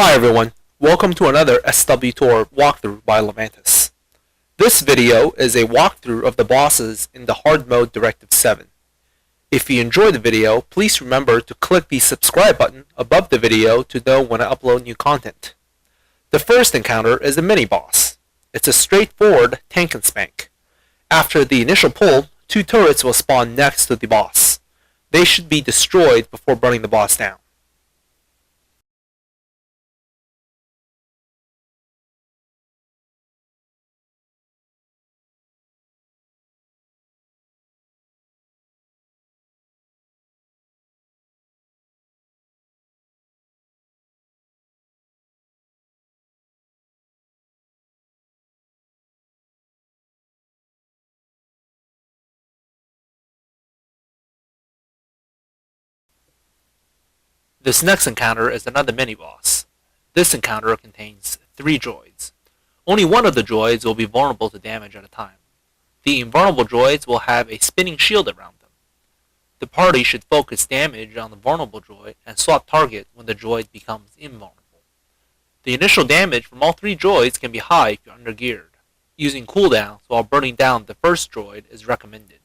Hi everyone, welcome to another SWTOR walkthrough by Levantis. This video is a walkthrough of the bosses in the hard mode Directive 7. If you enjoyed the video, please remember to click the subscribe button above the video to know when I upload new content. The first encounter is the mini-boss. It's a straightforward tank and spank. After the initial pull, two turrets will spawn next to the boss. They should be destroyed before burning the boss down. This next encounter is another mini-boss. This encounter contains 3 droids. Only one of the droids will be vulnerable to damage at a time. The invulnerable droids will have a spinning shield around them. The party should focus damage on the vulnerable droid and swap target when the droid becomes invulnerable. The initial damage from all 3 droids can be high if you're undergeared. Using cooldowns while burning down the first droid is recommended.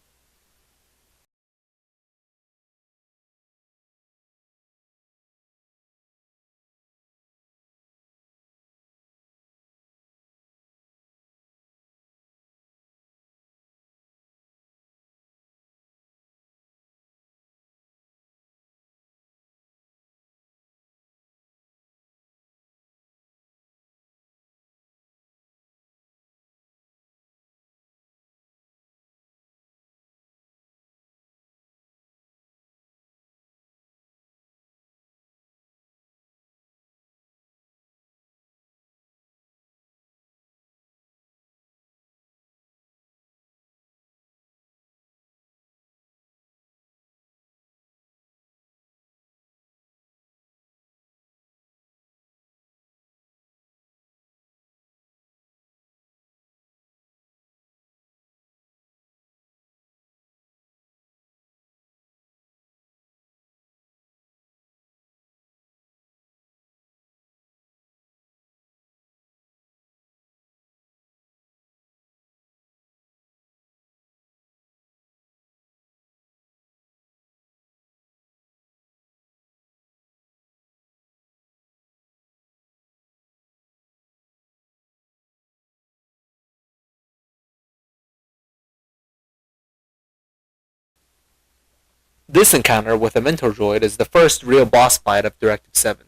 This encounter with a mentor droid is the first real boss fight of Directive 7.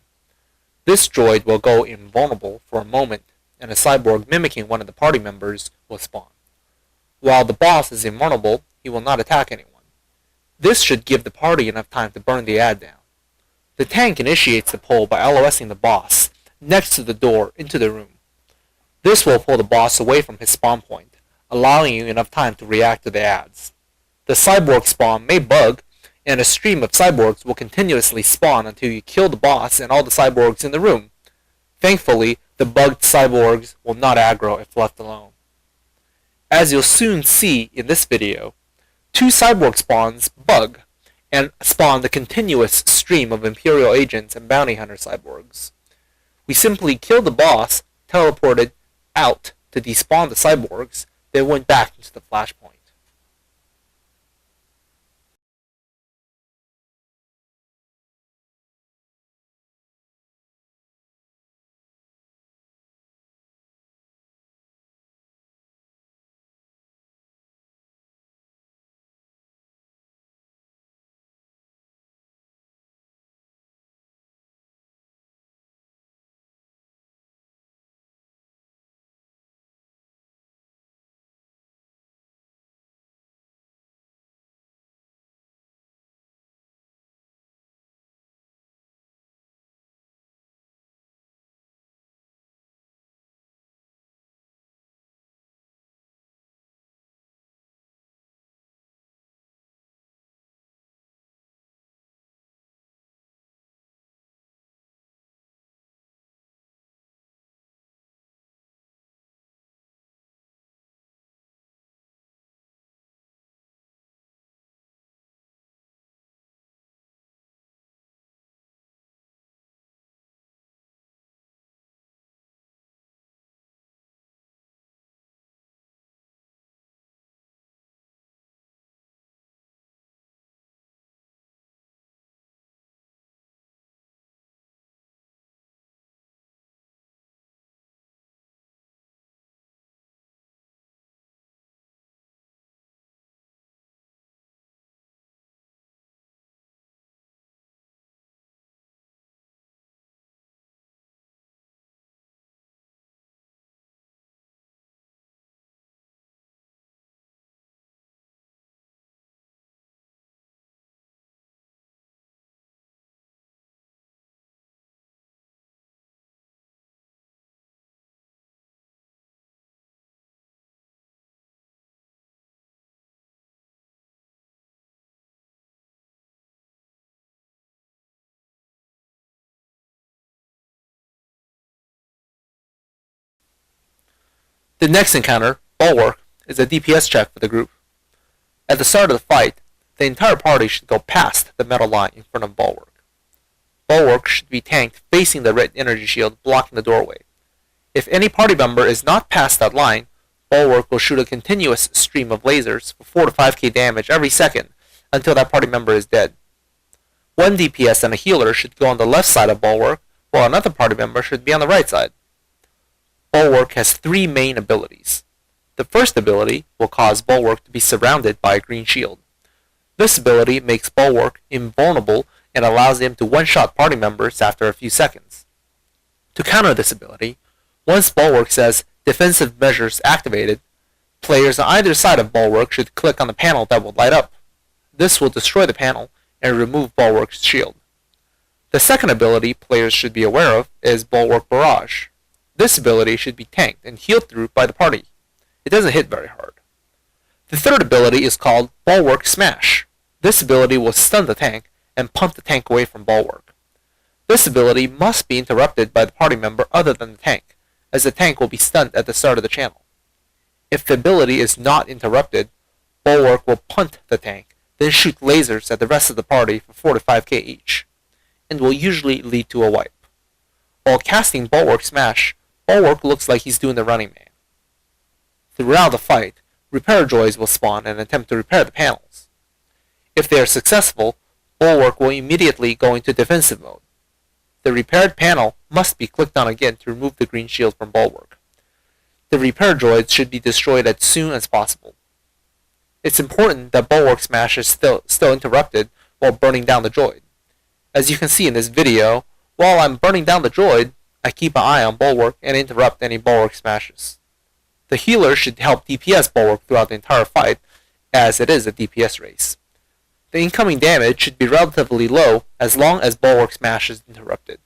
This droid will go invulnerable for a moment, and a cyborg mimicking one of the party members will spawn. While the boss is invulnerable, he will not attack anyone. This should give the party enough time to burn the ad down. The tank initiates the pull by LOSing the boss next to the door into the room. This will pull the boss away from his spawn point, allowing you enough time to react to the ads. The cyborg spawn may bug, and a stream of cyborgs will continuously spawn until you kill the boss and all the cyborgs in the room. Thankfully, the bugged cyborgs will not aggro if left alone. As you'll soon see in this video, 2 cyborg spawns bug and spawn the continuous stream of Imperial agents and bounty hunter cyborgs. We simply killed the boss, teleported out to despawn the cyborgs, then went back into the flashpoint. The next encounter, Bulwark, is a DPS check for the group. At the start of the fight, the entire party should go past the metal line in front of Bulwark. Bulwark should be tanked facing the red energy shield blocking the doorway. If any party member is not past that line, Bulwark will shoot a continuous stream of lasers for 4 to 5k damage every second until that party member is dead. One DPS and a healer should go on the left side of Bulwark, while another party member should be on the right side. Bulwark has 3 main abilities. The first ability will cause Bulwark to be surrounded by a green shield. This ability makes Bulwark invulnerable and allows him to one-shot party members after a few seconds. To counter this ability, once Bulwark says defensive measures activated, players on either side of Bulwark should click on the panel that will light up. This will destroy the panel and remove Bulwark's shield. The second ability players should be aware of is Bulwark Barrage. This ability should be tanked and healed through by the party. It doesn't hit very hard. The third ability is called Bulwark Smash. This ability will stun the tank and pump the tank away from Bulwark. This ability must be interrupted by the party member other than the tank, as the tank will be stunned at the start of the channel. If the ability is not interrupted, Bulwark will punt the tank, then shoot lasers at the rest of the party for 4 to 5k each, and will usually lead to a wipe. While casting Bulwark Smash, Bulwark looks like he's doing the running man. Throughout the fight, repair droids will spawn and attempt to repair the panels. If they are successful, Bulwark will immediately go into defensive mode. The repaired panel must be clicked on again to remove the green shield from Bulwark. The repair droids should be destroyed as soon as possible. It's important that Bulwark Smash is still interrupted while burning down the droid. As you can see in this video, while I'm burning down the droid, I keep an eye on Bulwark and interrupt any Bulwark Smashes. The healer should help DPS Bulwark throughout the entire fight, as it is a DPS race. The incoming damage should be relatively low as long as Bulwark Smash is interrupted.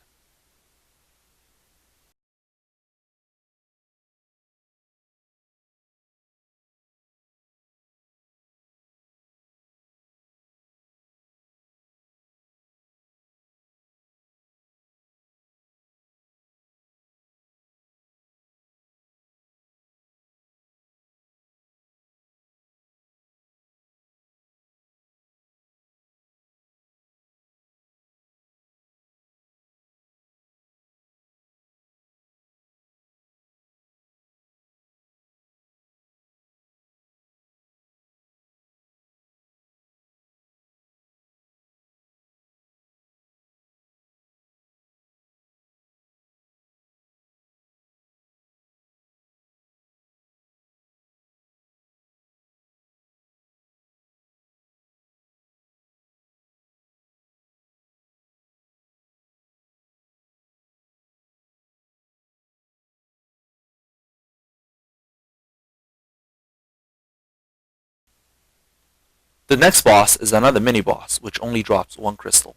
The next boss is another mini-boss, which only drops 1 crystal.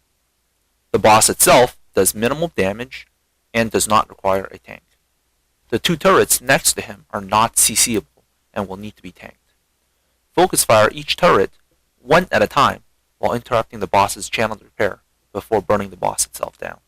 The boss itself does minimal damage and does not require a tank. The 2 turrets next to him are not CCable and will need to be tanked. Focus fire each turret 1 at a time while interrupting the boss's channeled repair before burning the boss itself down.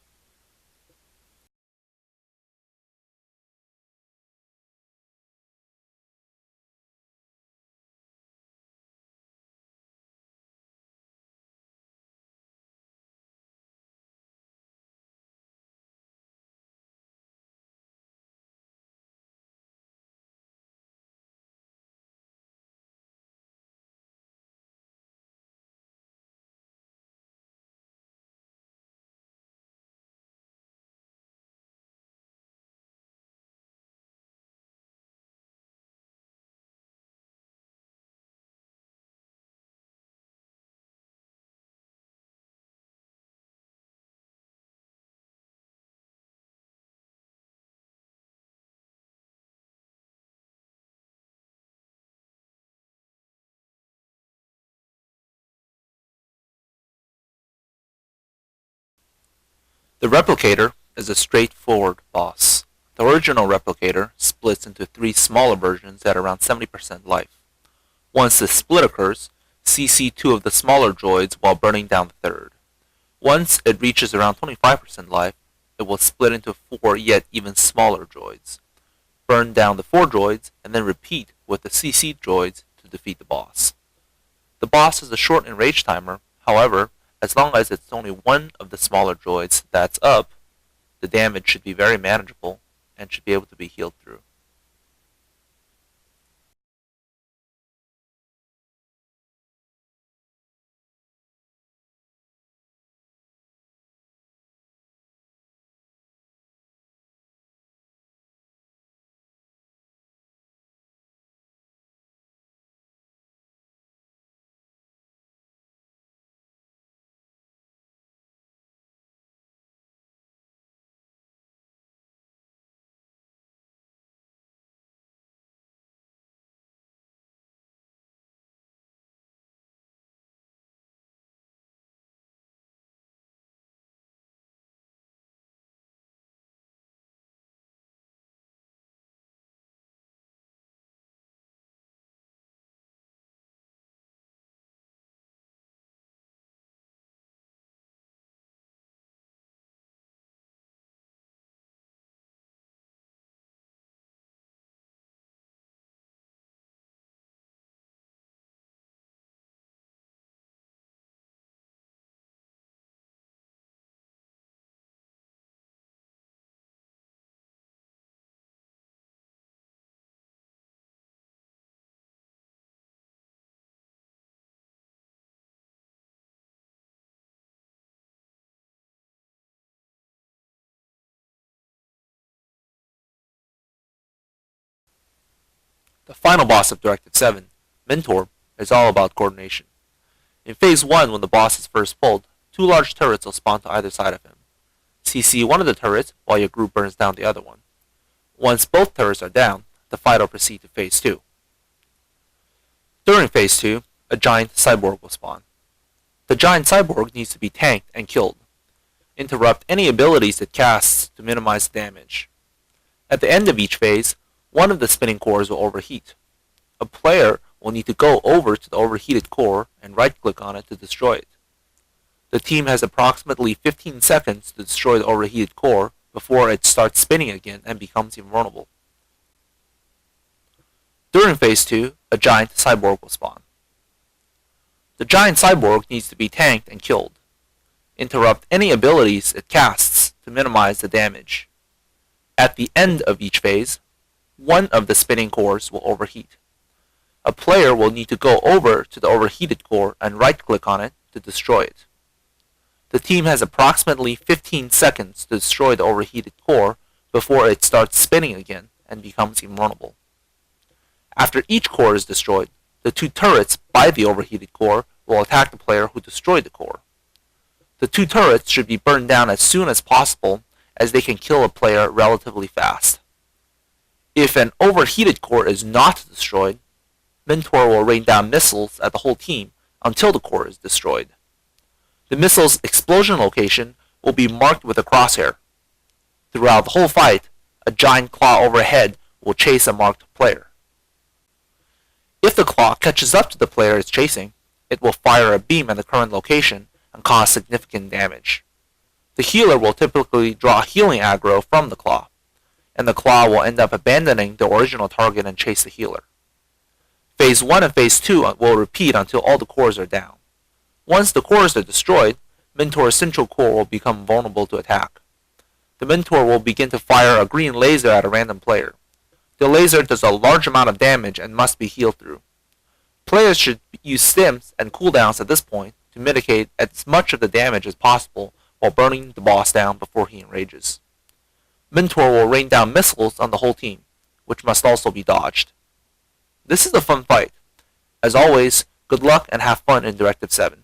The Replicator is a straightforward boss. The original Replicator splits into 3 smaller versions at around 70% life. Once this split occurs, CC 2 of the smaller droids while burning down the third. Once it reaches around 25% life, it will split into 4 yet even smaller droids. burn down the 4 droids, and then repeat with the CC droids to defeat the boss. The boss has a short enrage timer, however, as long as it's only one of the smaller droids that's up, the damage should be very manageable and should be able to be healed through. The final boss of Directive 7, Mentor, is all about coordination. In Phase 1, when the boss is first pulled, 2 large turrets will spawn to either side of him. CC one of the turrets while your group burns down the other one. Once both turrets are down, the fight will proceed to Phase 2. During Phase 2, a giant cyborg will spawn. The giant cyborg needs to be tanked and killed. Interrupt any abilities it casts to minimize damage. At the end of each phase, one of the spinning cores will overheat. A player will need to go over to the overheated core and right-click on it to destroy it. The team has approximately 15 seconds to destroy the overheated core before it starts spinning again and becomes invulnerable. During Phase 2, a giant cyborg will spawn. The giant cyborg needs to be tanked and killed. Interrupt any abilities it casts to minimize the damage. At the end of each phase, one of the spinning cores will overheat. A player will need to go over to the overheated core and right-click on it to destroy it. The team has approximately 15 seconds to destroy the overheated core before it starts spinning again and becomes invulnerable. After each core is destroyed, the 2 turrets by the overheated core will attack the player who destroyed the core. The 2 turrets should be burned down as soon as possible, as they can kill a player relatively fast. If an overheated core is not destroyed, Mentor will rain down missiles at the whole team until the core is destroyed. The missile's explosion location will be marked with a crosshair. Throughout the whole fight, a giant claw overhead will chase a marked player. If the claw catches up to the player it's chasing, it will fire a beam at the current location and cause significant damage. The healer will typically draw healing aggro from the claw, and the claw will end up abandoning the original target and chase the healer. Phase 1 and Phase 2 will repeat until all the cores are down. Once the cores are destroyed, Mentor's central core will become vulnerable to attack. The Mentor will begin to fire a green laser at a random player. The laser does a large amount of damage and must be healed through. Players should use stims and cooldowns at this point to mitigate as much of the damage as possible while burning the boss down before he enrages. Mentor will rain down missiles on the whole team, which must also be dodged. This is a fun fight. As always, good luck and have fun in Directive 7.